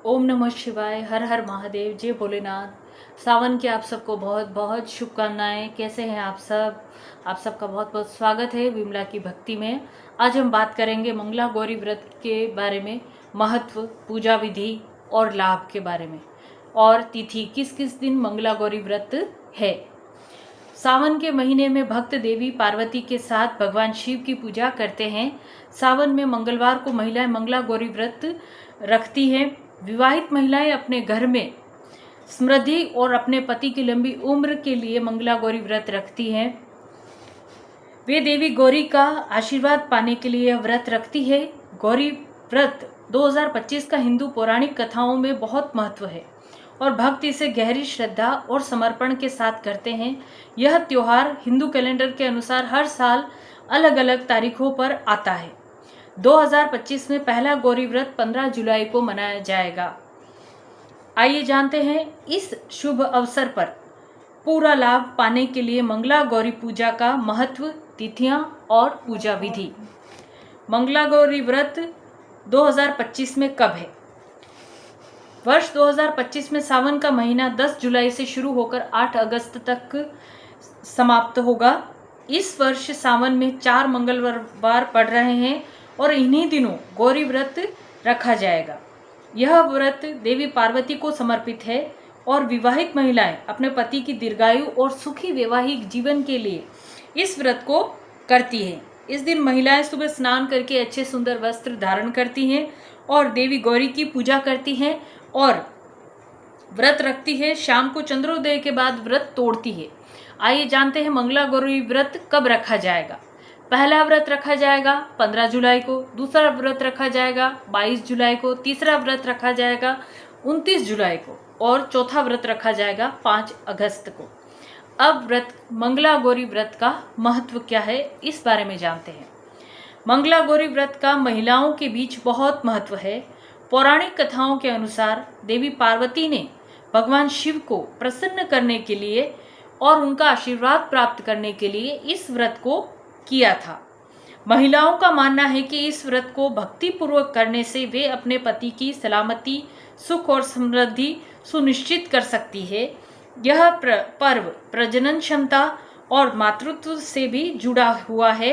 ओम नमः शिवाय। हर हर महादेव। जय भोलेनाथ। सावन की आप सबको बहुत बहुत शुभकामनाएं। कैसे हैं आप सब? आप सबका बहुत बहुत स्वागत है विमला की भक्ति में। आज हम बात करेंगे मंगला गौरी व्रत के बारे में, महत्व, पूजा विधि और लाभ के बारे में, और तिथि किस किस दिन मंगला गौरी व्रत है। सावन के महीने में भक्त देवी पार्वती के साथ भगवान शिव की पूजा करते हैं। सावन में मंगलवार को महिलाएं मंगला गौरी व्रत रखती हैं। विवाहित महिलाएं अपने घर में समृद्धि और अपने पति की लंबी उम्र के लिए मंगला गौरी व्रत रखती हैं। वे देवी गौरी का आशीर्वाद पाने के लिए यह व्रत रखती है। गौरी व्रत 2025 का हिंदू पौराणिक कथाओं में बहुत महत्व है और भक्त इसे गहरी श्रद्धा और समर्पण के साथ करते हैं। यह त्योहार हिंदू कैलेंडर के अनुसार हर साल अलग अलग तारीखों पर आता है। 2025 में पहला गौरी व्रत 15 जुलाई को मनाया जाएगा। आइए जानते हैं इस शुभ अवसर पर पूरा लाभ पाने के लिए मंगला गौरी पूजा का महत्व, तिथियां और पूजा विधि। मंगला गौरी व्रत 2025 में कब है? वर्ष 2025 में सावन का महीना 10 जुलाई से शुरू होकर 8 अगस्त तक समाप्त होगा। इस वर्ष सावन में 4 मंगलवार पड़ रहे हैं और इन्हीं दिनों गौरी व्रत रखा जाएगा। यह व्रत देवी पार्वती को समर्पित है और विवाहित महिलाएं अपने पति की दीर्घायु और सुखी वैवाहिक जीवन के लिए इस व्रत को करती हैं। इस दिन महिलाएं सुबह स्नान करके अच्छे सुंदर वस्त्र धारण करती हैं और देवी गौरी की पूजा करती हैं और व्रत रखती है। शाम को चंद्रोदय के बाद व्रत तोड़ती है। आइए जानते हैं मंगला गौरी व्रत कब रखा जाएगा। पहला व्रत रखा जाएगा 15 जुलाई को, दूसरा व्रत रखा जाएगा 22 जुलाई को, तीसरा व्रत रखा जाएगा 29 जुलाई को और चौथा व्रत रखा जाएगा 5 अगस्त को। अब व्रत मंगला गौरी व्रत का महत्व क्या है, इस बारे में जानते हैं। मंगला गौरी व्रत का महिलाओं के बीच बहुत महत्व है। पौराणिक कथाओं के अनुसार देवी पार्वती ने भगवान शिव को प्रसन्न करने के लिए और उनका आशीर्वाद प्राप्त करने के लिए इस व्रत को किया था। महिलाओं का मानना है कि इस व्रत को भक्ति पूर्वक करने से वे अपने पति की सलामती, सुख और समृद्धि सुनिश्चित कर सकती है। यह पर्व प्रजनन क्षमता और मातृत्व से भी जुड़ा हुआ है।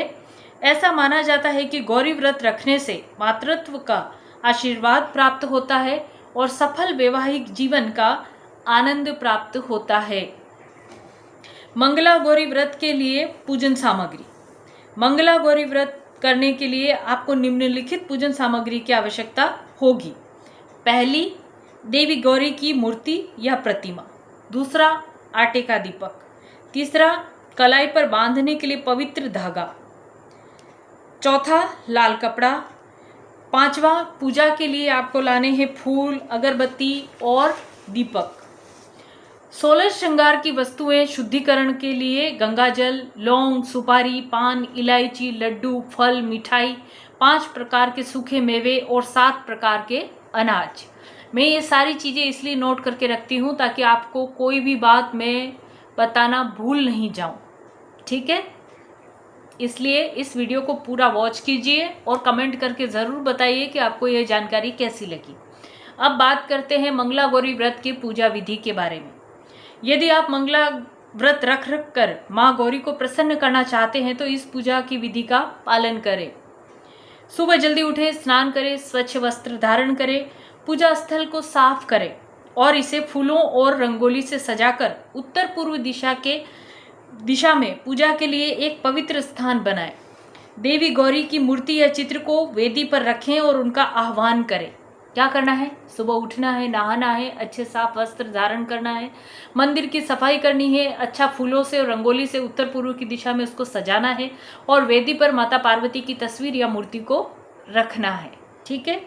ऐसा माना जाता है कि गौरी व्रत रखने से मातृत्व का आशीर्वाद प्राप्त होता है और सफल वैवाहिक जीवन का आनंद प्राप्त होता है। मंगला गौरी व्रत के लिए पूजन सामग्री। मंगला गौरी व्रत करने के लिए आपको निम्नलिखित पूजन सामग्री की आवश्यकता होगी। पहली, देवी गौरी की मूर्ति या प्रतिमा। दूसरा, आटे का दीपक। तीसरा, कलाई पर बांधने के लिए पवित्र धागा। चौथा, लाल कपड़ा। पांचवा, पूजा के लिए आपको लाने हैं फूल, अगरबत्ती और दीपक। 16 श्रृंगार की वस्तुएं शुद्धिकरण के लिए गंगाजल, लौंग, सुपारी, पान, इलायची, लड्डू, फल, मिठाई, 5 प्रकार के सूखे मेवे और 7 प्रकार के अनाज। मैं ये सारी चीज़ें इसलिए नोट करके रखती हूँ ताकि आपको कोई भी बात मैं बताना भूल नहीं जाऊँ, ठीक है? इसलिए इस वीडियो को पूरा वॉच कीजिए और कमेंट करके ज़रूर बताइए कि आपको यह जानकारी कैसी लगी। अब बात करते हैं मंगला गौरी व्रत की पूजा विधि के बारे में। यदि आप मंगला व्रत रख कर माँ गौरी को प्रसन्न करना चाहते हैं तो इस पूजा की विधि का पालन करें। सुबह जल्दी उठें, स्नान करें, स्वच्छ वस्त्र धारण करें, पूजा स्थल को साफ करें और इसे फूलों और रंगोली से सजाकर उत्तर पूर्व दिशा में पूजा के लिए एक पवित्र स्थान बनाएं। देवी गौरी की मूर्ति या चित्र को वेदी पर रखें और उनका आह्वान करें। क्या करना है? सुबह उठना है, नहाना है, अच्छे साफ वस्त्र धारण करना है, मंदिर की सफाई करनी है, अच्छा फूलों से और रंगोली से उत्तर पूर्व की दिशा में उसको सजाना है और वेदी पर माता पार्वती की तस्वीर या मूर्ति को रखना है, ठीक है?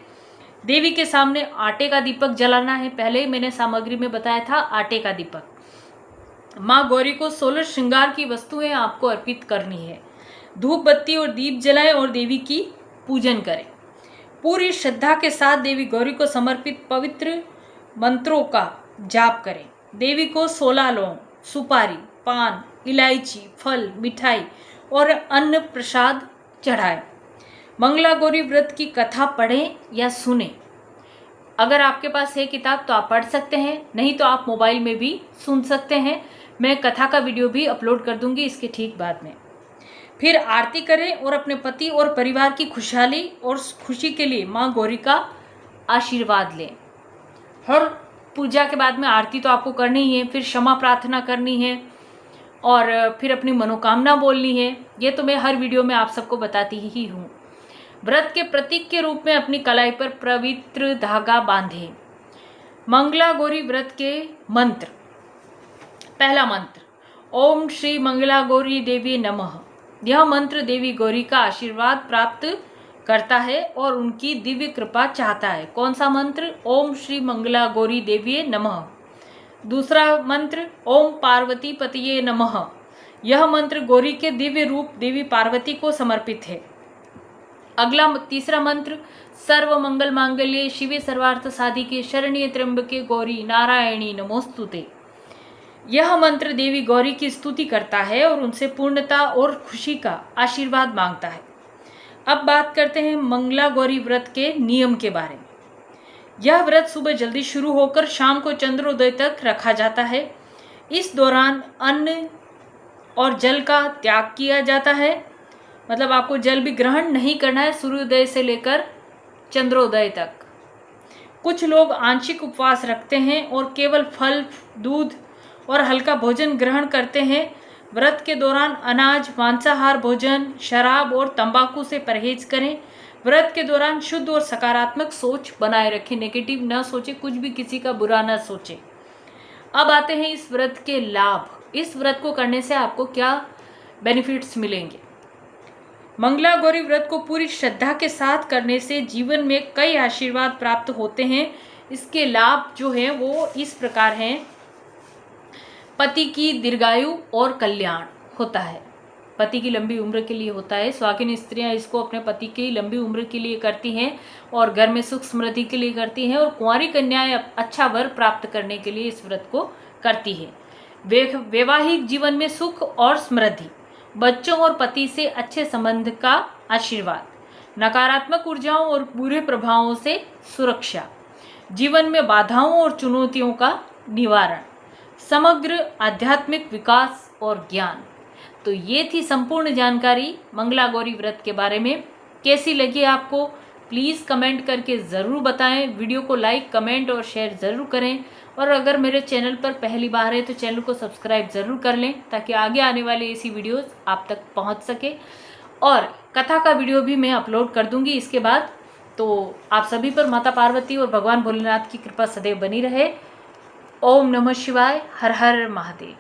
देवी के सामने आटे का दीपक जलाना है। पहले ही मैंने सामग्री में बताया था आटे का दीपक। माँ गौरी को 16 श्रृंगार की वस्तुएं आपको अर्पित करनी है। धूप बत्ती और दीप जलाएं और देवी की पूजन करें। पूरी श्रद्धा के साथ देवी गौरी को समर्पित पवित्र मंत्रों का जाप करें। देवी को 16 लौंग, सुपारी, पान, इलायची, फल, मिठाई और अन्न प्रसाद चढ़ाएं। मंगला गौरी व्रत की कथा पढ़ें या सुनें। अगर आपके पास है किताब तो आप पढ़ सकते हैं, नहीं तो आप मोबाइल में भी सुन सकते हैं। मैं कथा का वीडियो भी अपलोड कर दूंगी इसके ठीक बाद में। फिर आरती करें और अपने पति और परिवार की खुशहाली और खुशी के लिए माँ गौरी का आशीर्वाद लें। हर पूजा के बाद में आरती तो आपको करनी ही है, फिर क्षमा प्रार्थना करनी है और फिर अपनी मनोकामना बोलनी है। ये तो मैं हर वीडियो में आप सबको बताती ही हूँ। व्रत के प्रतीक के रूप में अपनी कलाई पर पवित्र धागा बांधें। मंगला गौरी व्रत के मंत्र। पहला मंत्र, ओम श्री मंगला गौरी देवी नमः। यह मंत्र देवी गौरी का आशीर्वाद प्राप्त करता है और उनकी दिव्य कृपा चाहता है। कौन सा मंत्र? ओम श्री मंगला गौरी देवी नमः। दूसरा मंत्र, ओम पार्वती पतिये नमः। यह मंत्र गौरी के दिव्य रूप देवी पार्वती को समर्पित है। अगला तीसरा मंत्र, सर्व मंगल मांगल्ये शिवे सर्वार्थ साधिके शरण्ये त्र्यंबके गौरी नारायणी नमोस्तुते। यह मंत्र देवी गौरी की स्तुति करता है और उनसे पूर्णता और खुशी का आशीर्वाद मांगता है। अब बात करते हैं मंगला गौरी व्रत के नियम के बारे में। यह व्रत सुबह जल्दी शुरू होकर शाम को चंद्रोदय तक रखा जाता है। इस दौरान अन्न और जल का त्याग किया जाता है, मतलब आपको जल भी ग्रहण नहीं करना है सूर्योदय से लेकर चंद्रोदय तक। कुछ लोग आंशिक उपवास रखते हैं और केवल फल, दूध और हल्का भोजन ग्रहण करते हैं। व्रत के दौरान अनाज, मांसाहार भोजन, शराब और तंबाकू से परहेज करें। व्रत के दौरान शुद्ध और सकारात्मक सोच बनाए रखें, नेगेटिव ना सोचें, कुछ भी किसी का बुरा ना सोचें। अब आते हैं इस व्रत के लाभ। इस व्रत को करने से आपको क्या बेनिफिट्स मिलेंगे। मंगला गौरी व्रत को पूरी श्रद्धा के साथ करने से जीवन में कई आशीर्वाद प्राप्त होते हैं। इसके लाभ जो हैं वो इस प्रकार हैं। पति की दीर्घायु और कल्याण होता है, पति की लंबी उम्र के लिए होता है। सुहागिन स्त्रियां इसको अपने पति की लंबी उम्र के लिए करती हैं और घर में सुख समृद्धि के लिए करती हैं, और कुंवारी कन्याएं अच्छा वर प्राप्त करने के लिए इस व्रत को करती हैं। वैवाहिक जीवन में सुख और समृद्धि, बच्चों और पति से अच्छे संबंध का आशीर्वाद, नकारात्मक ऊर्जाओं और बुरे प्रभावों से सुरक्षा, जीवन में बाधाओं और चुनौतियों का निवारण, समग्र आध्यात्मिक विकास और ज्ञान। तो ये थी संपूर्ण जानकारी मंगला गौरी व्रत के बारे में। कैसी लगी आपको प्लीज़ कमेंट करके ज़रूर बताएं। वीडियो को लाइक, कमेंट और शेयर ज़रूर करें, और अगर मेरे चैनल पर पहली बार है तो चैनल को सब्सक्राइब ज़रूर कर लें ताकि आगे आने वाले ऐसी वीडियोस आप तक पहुंच सके। और कथा का वीडियो भी मैं अपलोड कर दूंगी इसके बाद। तो आप सभी पर माता पार्वती और भगवान भोलेनाथ की कृपा सदैव बनी रहे। ओम नमः शिवाय। हर हर महादेव।